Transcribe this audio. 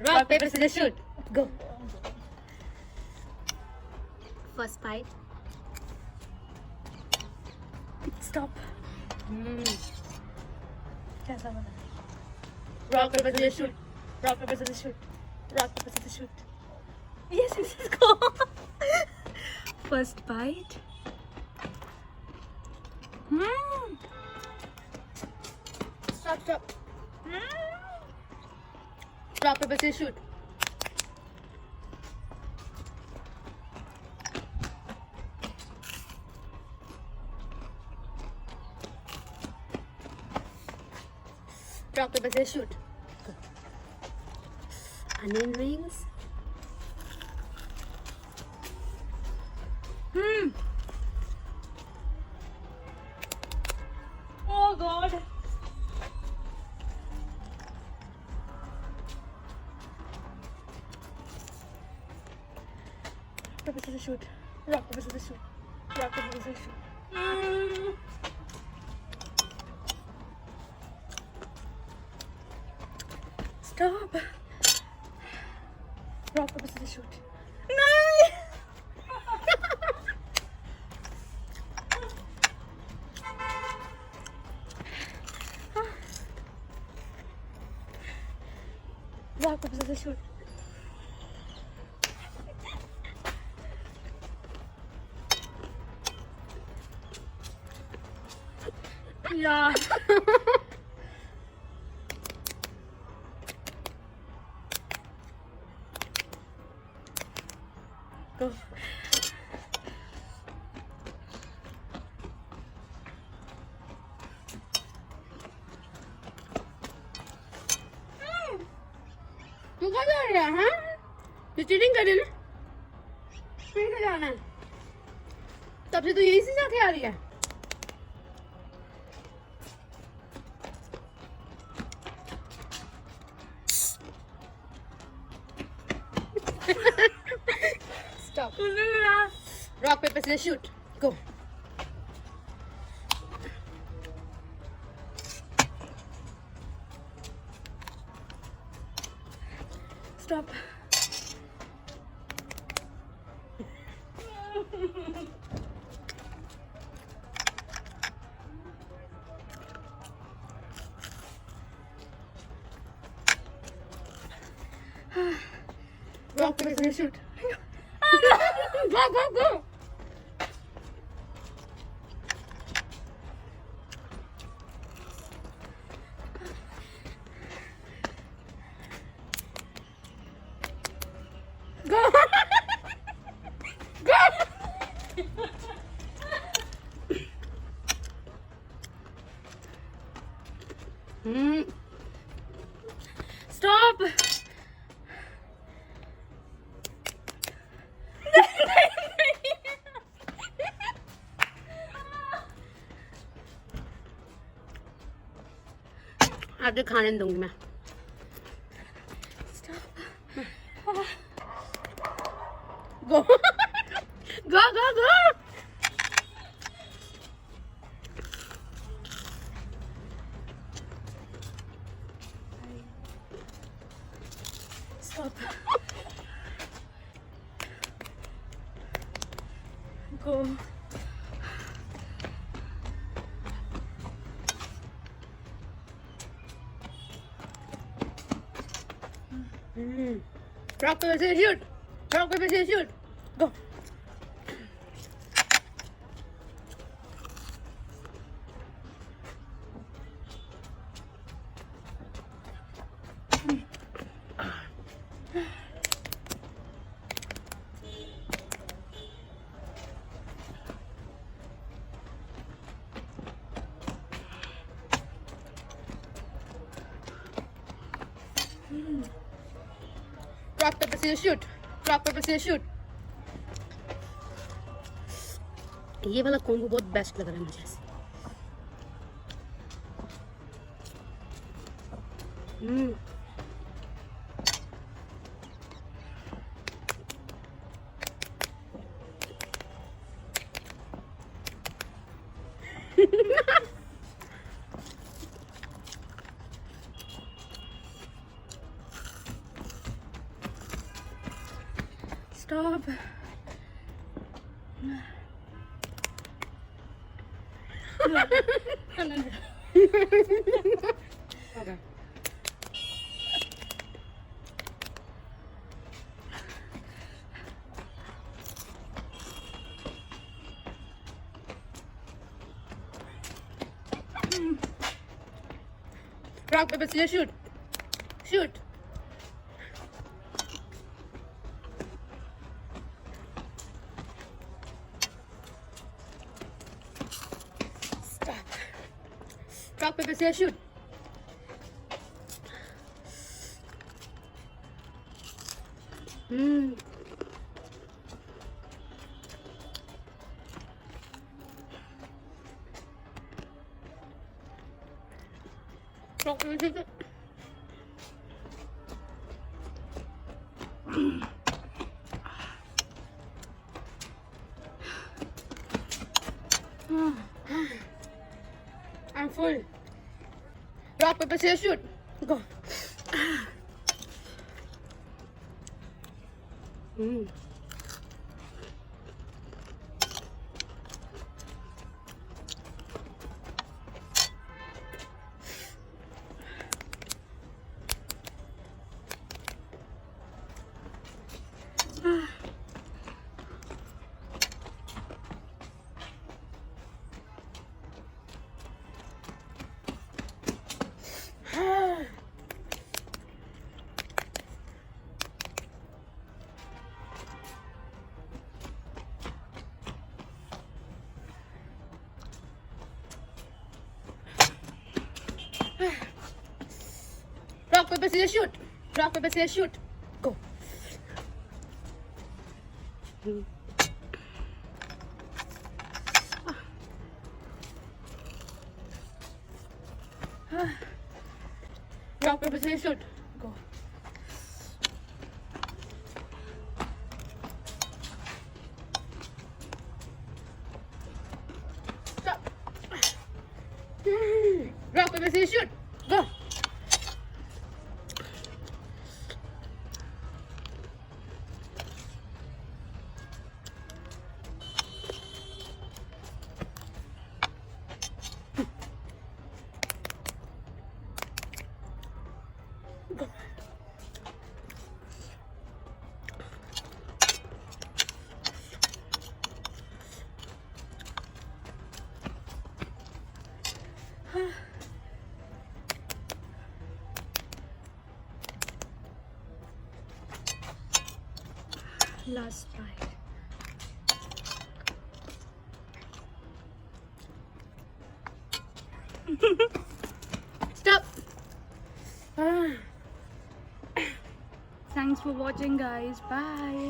Rock, paper, scissors, shoot. Go. First fight. Stop. Rock, paper, scissors, shoot. Rock, paper, scissors, shoot. Rock, paper, scissors, shoot. Yes, go. First bite. Stop. Rock, paper, scissors, shoot. Rock, paper, scissors, shoot. Go. Onion rings. Oh God. Rock, paper, scissors, shoot. Rock, paper, scissors, shoot. Rock, paper, scissors, shoot. Stop. Rock, paper, scissors, shoot. No. Rock, paper, scissors, shoot. Yeah. Go. तू क्या कर रहा है हाँ? तू cheating कर रही है ना? फिर से जाना है। तब से तू यही से जाके आ रही है। Stop. Rock, paper, scissors, shoot. Go. Stop. Rock, paper, scissors, shoot. Go. Go. Go. Stop. आगे खाने नहीं दूंगी मैं। Go. Go. Stop. Go. Rock, paper, scissors, shoot. Rock, paper, scissors, shoot. Go. Rock, paper, scissors, shoot. Rock, paper, scissors, shoot. ये वाला combo बहुत best लग रहा है मुझे। Stop. Okay. Rock, paper, scissors, shoot. Shoot. Stop. Rock, paper, scissors, shoot. Hmm. Rock, paper, scissors. I'm full. Rock, paper, scissors, shoot. Go. Mm. Rock, paper, scissors, shoot. Rock, paper, scissors, shoot. Go. Rock, paper, scissors, shoot. Go. Stop. Rock, paper, scissors, shoot. Go. Go. Last bite. Stop. Thanks for watching, guys. Bye.